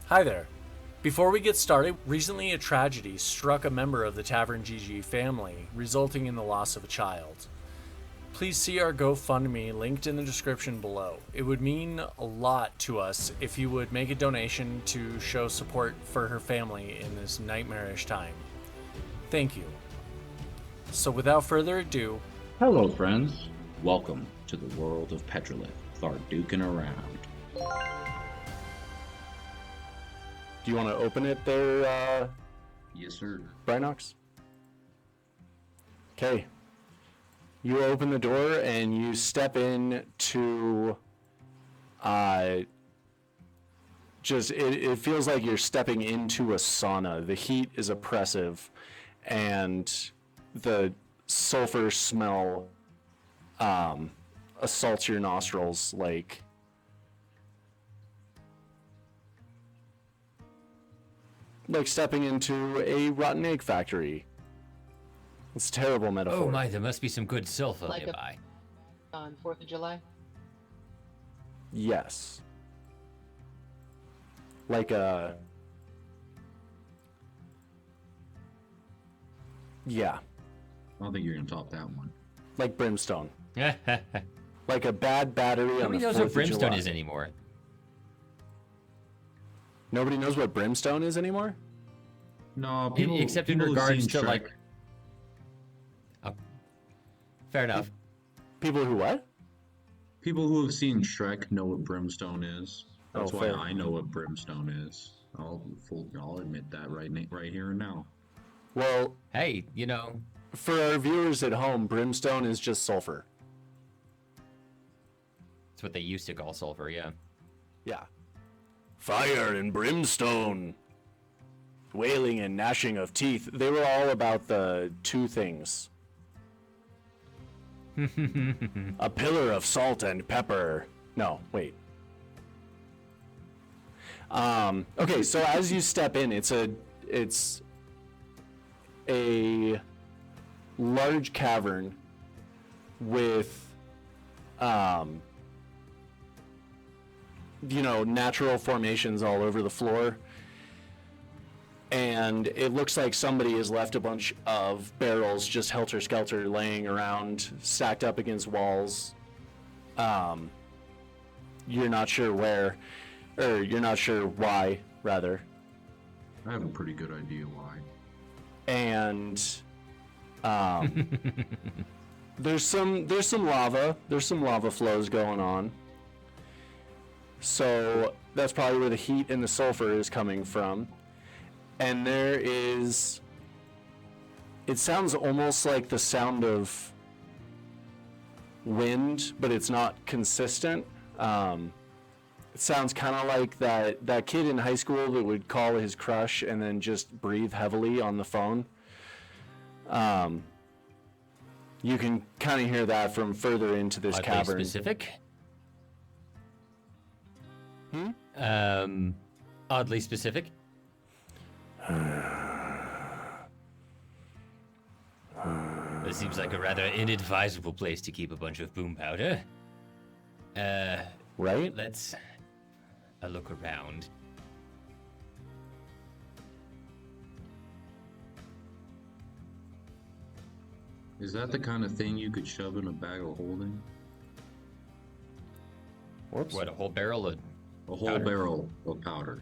Hi there. Before we get started, recently a tragedy struck a member of the Tavern GG family, resulting in the loss of a child. Please see our GoFundMe linked in the description below. It would mean a lot to us if you would make a donation to show support for her family in this nightmarish time. Thank you. So without further ado, Hello, friends. Welcome to the world of Petrolith, Thar duking around. Do you want to open it there, Yes, sir. Brinox? Okay. You open the door and you step in to, it feels like you're stepping into a sauna. The heat is oppressive and the sulfur smell, assaults your nostrils like stepping into a rotten egg factory. It's a terrible metaphor. Oh my, there must be some good sulfur Like nearby. On 4th of July? Yes. Like a... Yeah. I don't think you're gonna top that one. Like brimstone. Nobody Like a bad battery on the 4th knows what of brimstone July. is anymore. Nobody knows what brimstone is anymore? No, people. Except in people who've regards seen to Shrek- like... Oh. Fair enough. People who what? People who have seen Shrek know what brimstone is. That's Oh, why fair. I know what brimstone is. I'll admit that right here and now. Well, Hey, you know, for our viewers at home, brimstone is just sulfur. it's what they used to call sulfur, yeah. Yeah. Fire and brimstone. Wailing and gnashing of teeth. They were all about the two things. A pillar of salt and pepper. No, wait. Okay, so as you step in, it's a large cavern with natural formations all over the floor. And it looks like somebody has left a bunch of barrels just helter-skelter laying around, stacked up against walls. You're not sure where, or you're not sure why, rather. I have a pretty good idea why. And there's some lava. There's some lava flows going on. So that's probably where the heat and the sulfur is coming from. And there is, it sounds almost like the sound of wind, but it's not consistent. It sounds kind of like that kid in high school that would call his crush and then just breathe heavily on the phone. You can kind of hear that from further into this Oddly cavern. specific. Oddly specific. This seems like a rather inadvisable place to keep a bunch of boom powder. Right? Let's a look around. Is that the kind of thing you could shove in a bag of holding? Whoops. What, a whole barrel of A whole Powder. barrel of powder.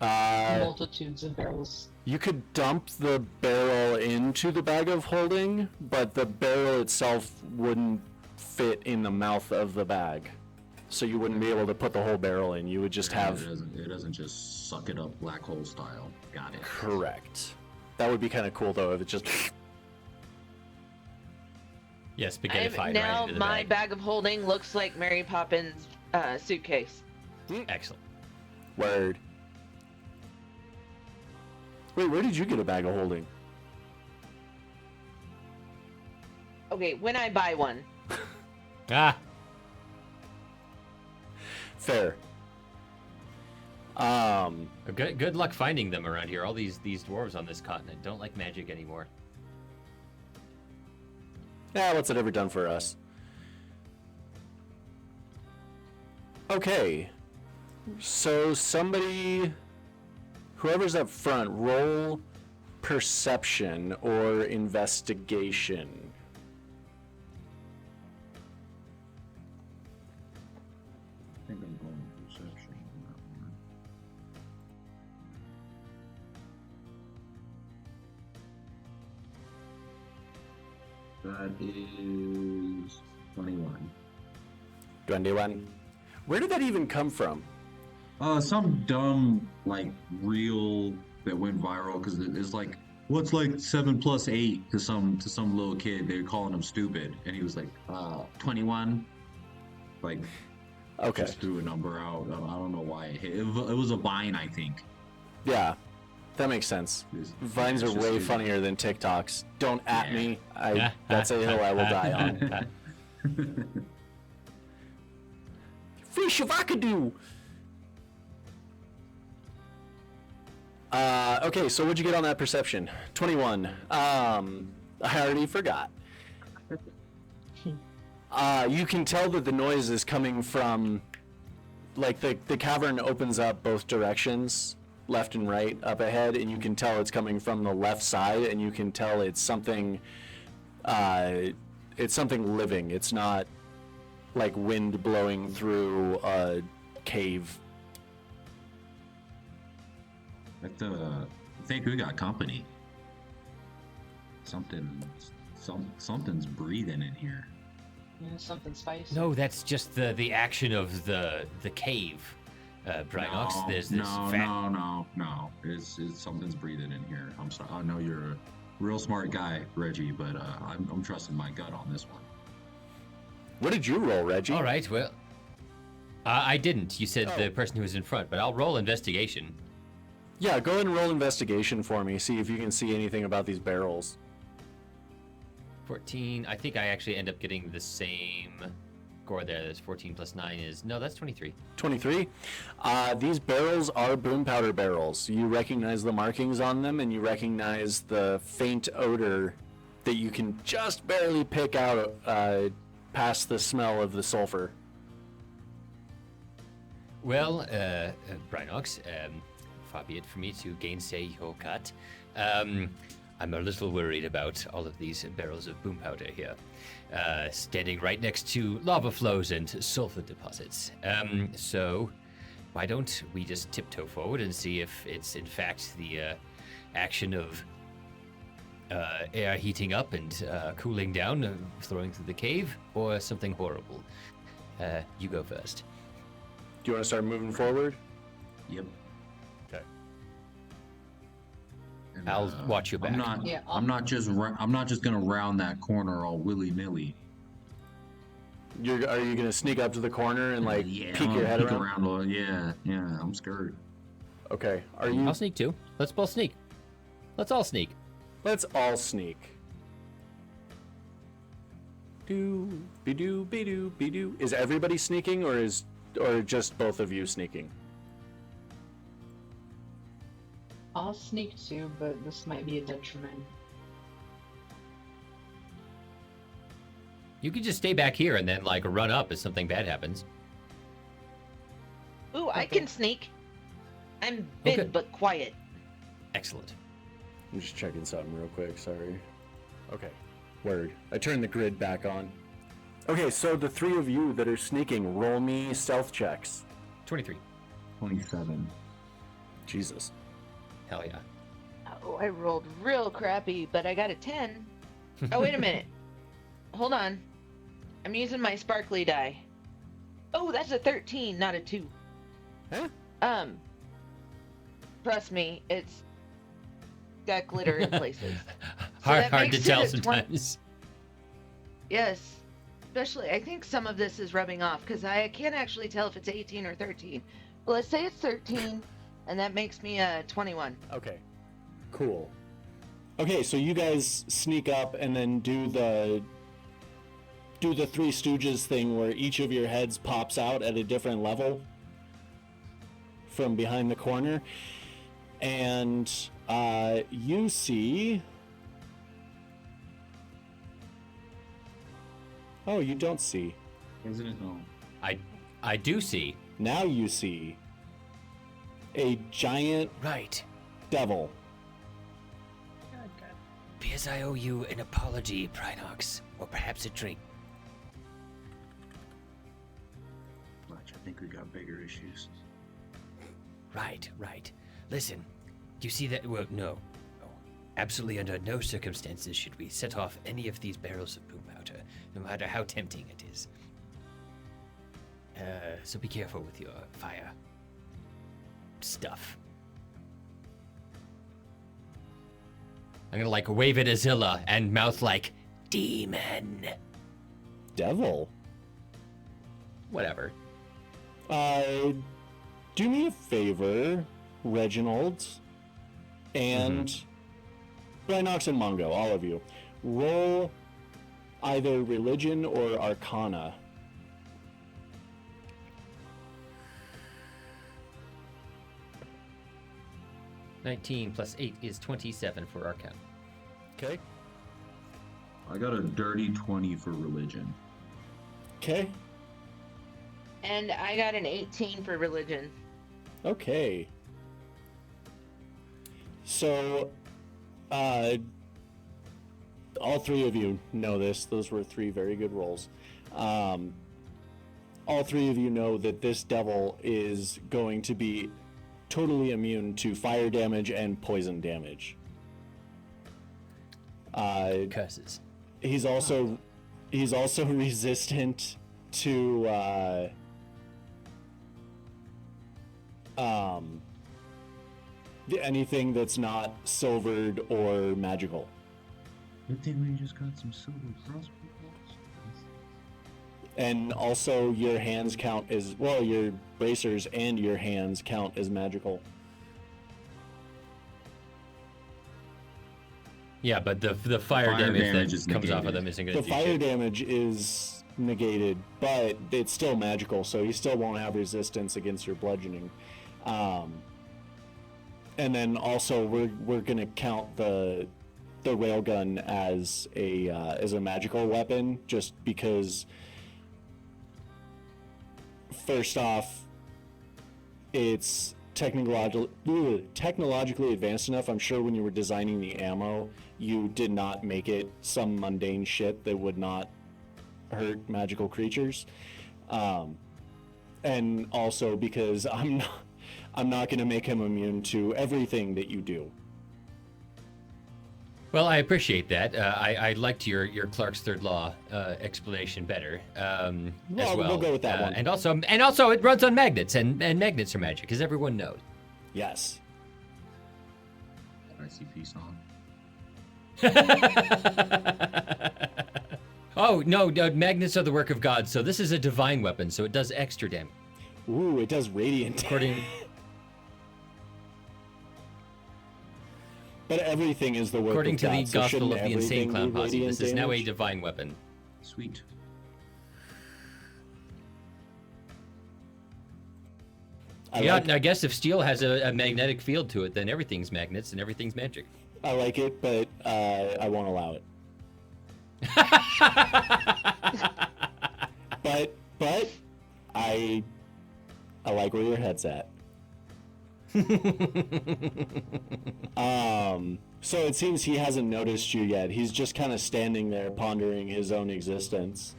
Multitudes of barrels. You could dump the barrel into the bag of holding, but the barrel itself wouldn't fit in the mouth of the bag. So you wouldn't be able to put the whole barrel in. You would just have... It doesn't just suck it up black hole style. Got it. Correct. That would be kind of cool, though, if it just... yeah, spaghettified Now right into the my bag. bag of holding looks like Mary Poppins' suitcase. Excellent. Word. Wait, where did you get a bag of holding? Okay, when I buy one. Ah, Fair. good luck finding them around here. All these dwarves on this continent don't like magic anymore. Yeah, what's it ever done for us? Okay. So somebody whoever's up front, roll perception or investigation. I think I'm going with perception on that one. That is 21. 21. Where did that even come from? Some dumb like reel that went viral because it's like, what's like 7 plus 8 to some little kid? They're calling him stupid, and he was like, 21. Like, Okay. just threw a number out. I don't know why it hit. It was a Vine, I think. Yeah, that makes sense. Vines are It's just way stupid. funnier than TikToks. Don't at Yeah. me. That's a hill I will die on. Free Shavakadu! Okay, so what'd you get on that perception? 21. I already forgot. You can tell that the noise is coming from, like, the cavern opens up both directions, left and right, up ahead, and you can tell it's coming from the left side, and you can tell it's something living. It's not like wind blowing through a cave. I think we got company. Something's breathing in here. Yeah, something spicy. No, that's just the action of the cave. Brinox, No, there's this no. It's something's breathing in here. I'm sorry. I know you're a real smart guy, Reggie, but I'm trusting my gut on this one. What did you roll, Reggie? All right, well, I didn't. You said the person who was in front, but I'll roll investigation. Yeah, go ahead and roll investigation for me. See if you can see anything about these barrels. 14. I think I actually end up getting the same score there. That's 14 plus 9 is... No, that's 23. 23. These barrels are boom powder barrels. You recognize the markings on them, and you recognize the faint odor that you can just barely pick out past the smell of the sulfur. Well, Brinox, far be it for me to gainsay your gut. I'm a little worried about all of these barrels of boom powder here, standing right next to lava flows and sulfur deposits. So why don't we just tiptoe forward and see if it's in fact the action of air heating up and cooling down, flowing through the cave, or something horrible. You go first. Do you want to start moving forward? Yep. Okay. And, I'll watch your back. I'm not just gonna round that corner all willy nilly. Are you gonna sneak up to the corner and like Yeah, peek I'm your gonna head peek around? around. Yeah, I'm scared. Okay. Are you? I'll sneak too. Let's both sneak. Let's all sneak. Let's all sneak. Do be do be do be do. Is everybody sneaking, or just both of you sneaking? I'll sneak too, but this might be a detriment. You could just stay back here and then like run up if something bad happens. Ooh, I can sneak. I'm big Okay. but quiet. Excellent. I'm just checking something real quick, sorry. Okay, word. I turned the grid back on. Okay, so the three of you that are sneaking, roll me stealth checks. 23. 27. Jesus. Hell yeah. Oh, I rolled real crappy, but I got a 10. Oh, wait a minute. Hold on. I'm using my sparkly die. Oh, that's a 13, not a 2. Huh? Trust me, it's got glitter in places. hard that hard to makes it tell a 20 sometimes. Yes. Especially, I think some of this is rubbing off, because I can't actually tell if it's 18 or 13. Well, let's say it's 13, and that makes me a 21. Okay, cool. Okay, so you guys sneak up and then do the Three Stooges thing where each of your heads pops out at a different level from behind the corner. And you see... Oh, you don't see. Isn't it? No. I do see. Now you see a giant Right. Devil. Because I owe you an apology, Prinox, or perhaps a drink. Much. I think we got bigger issues. Right. Listen, do you see that? Well, no. Absolutely under no circumstances should we set off any of these barrels of boom powder, no matter how tempting it is. So be careful with your fire stuff. I'm gonna like wave at Azilla and mouth like, demon. Devil. Whatever. Do me a favor, Reginald, and Rhinox and Mongo, all of you. Roll either religion or arcana. $19 plus 8 is 27 for Arcana. Okay. I got a dirty 20 for religion. Okay. And I got an 18 for religion. Okay. So, all three of you know this. Those were 3 very good rolls. All 3 of you know that this devil is going to be totally immune to fire damage and poison damage. Curses. He's also resistant to anything that's not silvered or magical. Good thing we just got some silver crossbow bolts. And also your hands count as well, your bracers and your hands count as magical. Yeah, but the fire damage that comes off of them isn't going to The do fire shit. damage is negated, but it's still magical, so you still won't have resistance against your bludgeoning. And then also we're gonna count the railgun as a magical weapon, just because. First off, it's technologically advanced enough. I'm sure when you were designing the ammo, you did not make it some mundane shit that would not hurt magical creatures. And also because I'm not going to make him immune to everything that you do. Well, I appreciate that. I liked your Clark's Third Law explanation better as well. We'll go with that one. And also, it runs on magnets, and magnets are magic, as everyone knows. Yes. ICP song. Oh no, magnets are the work of God. So this is a divine weapon, so it does extra damage. Ooh, it does radiant. But everything is the work According of to God, the so Gospel shouldn't of the Insane everything Clown be Posse, radiant this is now a damage? divine weapon. Sweet. I guess if steel has a magnetic field to it, then everything's magnets and everything's magic. I like it, but I won't allow it. But I like where your head's at. So it seems he hasn't noticed you yet. He's just kind of standing there pondering his own existence.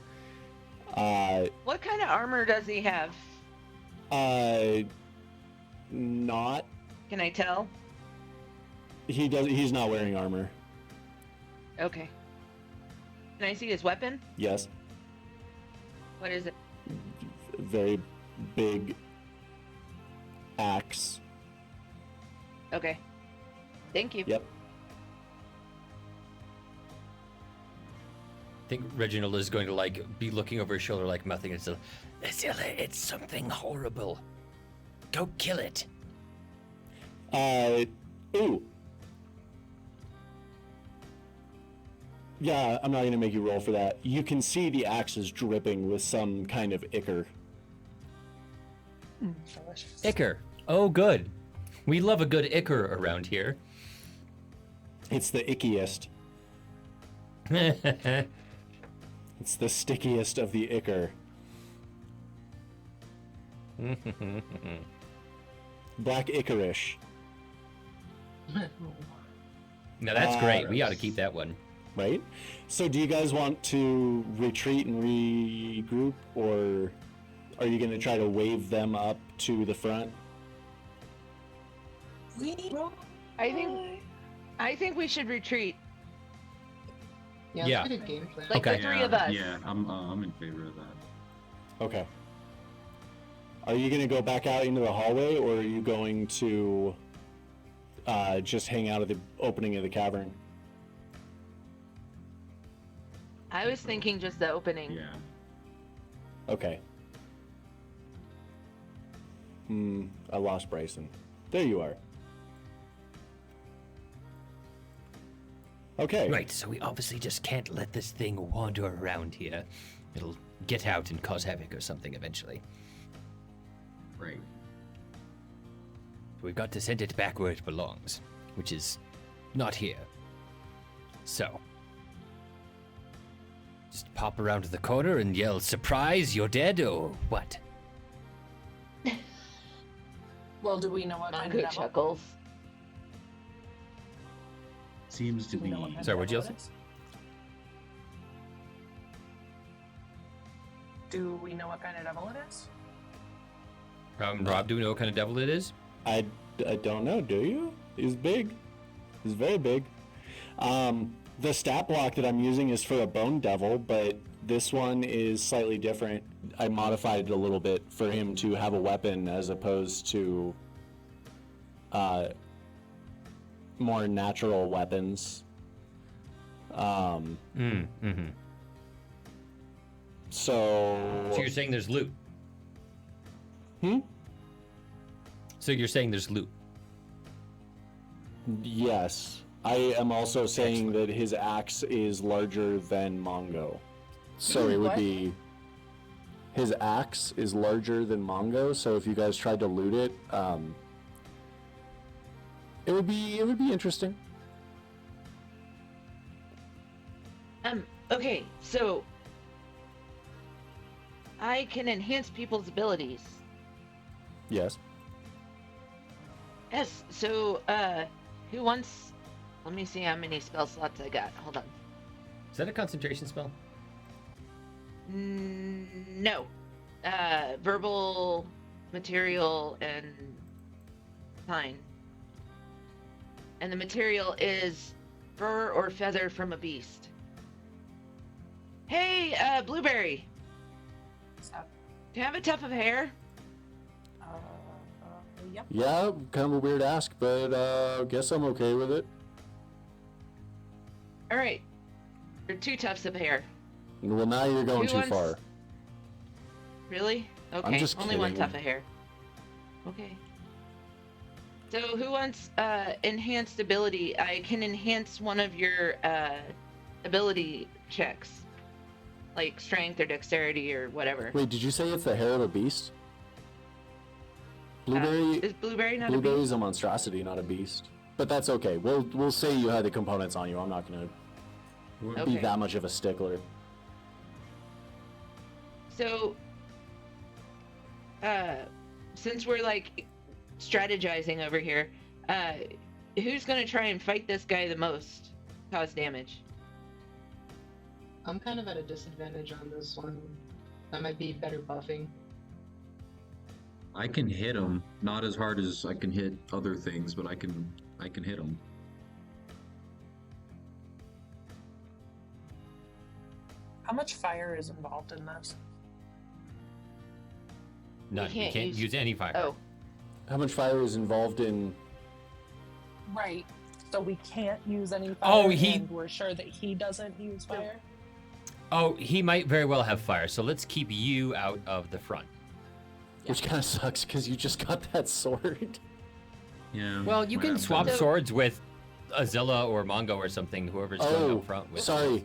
What kind of armor does he have? Not. Can I tell? He's not wearing armor. Okay. Can I see his weapon? Yes. What is it? Very big axe. Okay. Thank you. Yep. I think Reginald is going to be looking over his shoulder, mouthing it. It's something horrible. Go kill it. Ooh. Yeah, I'm not gonna make you roll for that. You can see the axe is dripping with some kind of ichor. Delicious. Ichor. Oh, good. We love a good ichor around here. It's the ickiest. It's the stickiest of the ichor. Black icorish. Now that's great. We ought to keep that one. Right? So do you guys want to retreat and regroup, or are you going to try to wave them up to the front? I think we should retreat. Yeah, Yeah. that's a good game plan. Like Okay. the three of us. Yeah, I'm in favor of that. Okay. Are you going to go back out into the hallway, or are you going to just hang out at the opening of the cavern? I was thinking just the opening. Yeah. Okay. I lost Bryson. There you are. Okay. Right, so we obviously just can't let this thing wander around here. It'll get out and cause havoc or something eventually. Right. We've got to send it back where it belongs, which is not here. So, just pop around to the corner and yell, "Surprise, you're dead," or what? Well, do we know what kind of Good devil? chuckles. Seems to Do we be. know what kind of Sorry, what'd you devil say? it is? Do we know what kind of devil it is? Rob, do we know what kind of devil it is? I don't know, do you? He's big. He's very big. The stat block that I'm using is for a bone devil, but this one is slightly different. I modified it a little bit for him to have a weapon as opposed to more natural weapons. Mm-hmm. So So you're saying there's loot? Hmm? So you're saying there's loot? Yes. I am also saying that his axe is larger than Mongo. So it would What? be... His axe is larger than Mongo, so if you guys tried to loot it, it would be interesting. Okay, so I can enhance people's abilities. Yes. Yes, so who wants let me see how many spell slots I got. Hold on. Is that a concentration spell? No. Verbal, material, and sign. And the material is fur or feather from a beast. Hey, Blueberry, Is that, do you have a tuft of hair? yep. Yeah, kind of a weird ask, but guess I'm okay with it. All right. There are 2 tufts of hair. Well, now you're going Who too wants- far. Really? Okay, just only one kidding. tuft of hair. Okay. So who wants enhanced ability? I can enhance one of your ability checks. Like strength or dexterity or whatever. Wait, did you say it's the hair of a beast? Blueberry... Is Blueberry not a Blueberry's beast? a monstrosity, not a beast. But that's okay. We'll say you had the components on you. I'm not gonna be Okay. that much of a stickler. So, since we're like strategizing over here, who's gonna try and fight this guy the most? Cause damage. I'm kind of at a disadvantage on this one. That might be better buffing. I can hit him, not as hard as I can hit other things, but I can hit him. How much fire is involved in this? None. You can't can't use- use any fire. Oh, How much fire is involved in... Right. So we can't use any fire. Oh, he- and we're sure that he doesn't use fire. Oh, he might very well have fire, so let's keep you out of the front. Which kind of sucks, because you just got that sword. Yeah. Well, you can whatever. swap So- swords with Azilla or Mongo or something, whoever's going Oh, up front with. sorry.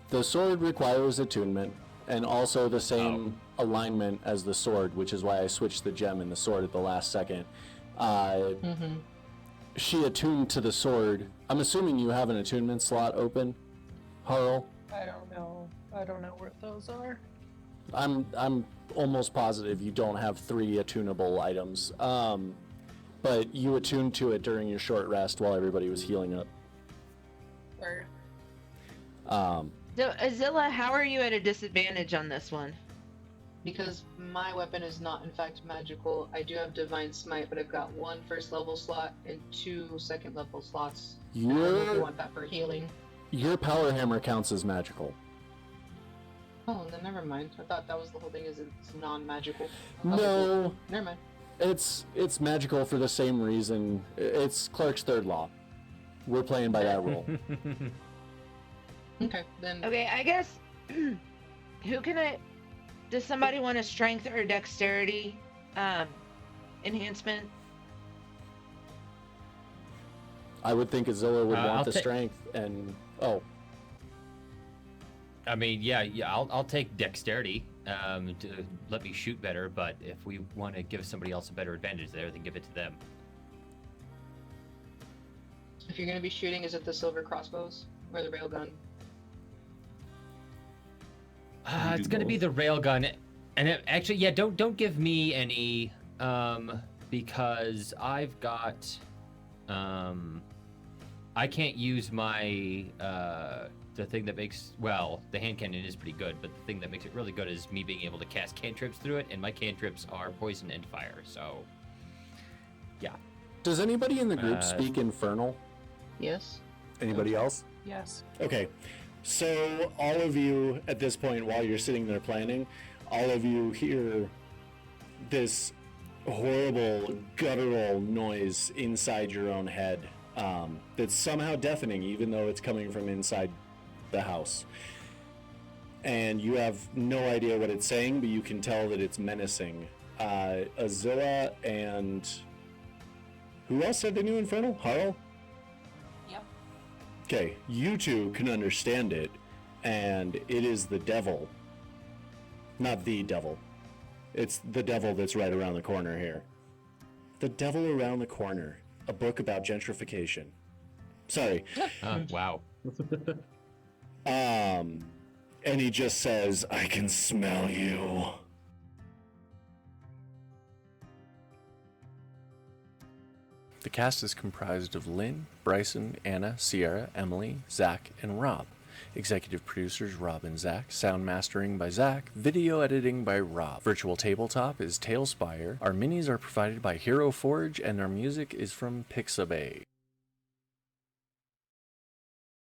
The sword requires attunement, and also the same alignment as the sword, which is why I switched the gem and the sword at the last second. She attuned to the sword. I'm assuming you have an attunement slot open, Harl. I don't know. I don't know where those are. I'm almost positive you don't have 3 attunable items. but you attuned to it during your short rest while everybody was healing up. Or So, Azilla, how are you at a disadvantage on this one? because my weapon is not in fact magical, I do have Divine Smite, but I've got 1 first level slot and 2 second level slots. I don't know if you want that for healing. Your power hammer counts as magical. Oh, then never mind. I thought that was the whole thing, is it's non-magical. No, Never mind. it's magical for the same reason. It's Clark's third law. We're playing by that rule. Okay, then. Okay, I guess. Who can I? Does somebody want a strength or dexterity enhancement? I would think Azilla would want I'll the strength, and I mean, yeah, I'll take dexterity to let me shoot better. But if we want to give somebody else a better advantage there, then give it to them. If you're going to be shooting, is it the silver crossbows or the railgun? It's gonna be the railgun, and actually, yeah, don't give me any, because I've got, I can't use my the thing that makes, well, the hand cannon is pretty good, but the thing that makes it really good is me being able to cast cantrips through it, and my cantrips are poison and fire. So, yeah. does anybody in the group speak Infernal? Yes. Anybody else? Yes. Okay, so all of you at this point, while you're sitting there planning, all of you hear this horrible guttural noise inside your own head that's somehow deafening, even though it's coming from inside the house. And you have no idea what it's saying, but you can tell that it's menacing. Azilla and... who else said they knew Infernal? Harl? Yep. Okay, you two can understand it, and it is the devil. Not the devil. It's the devil that's right around the corner here. The Devil Around the Corner, a book about gentrification. Sorry. Wow. And he just says, I can smell you. The cast is comprised of Lynn, Bryson, Anna, Sierra, Emily, Zach, and Rob. Executive producers Rob and Zach. Sound mastering by Zach. Video editing by Rob. Virtual tabletop is Tailspire. Our minis are provided by Hero Forge, and our music is from Pixabay.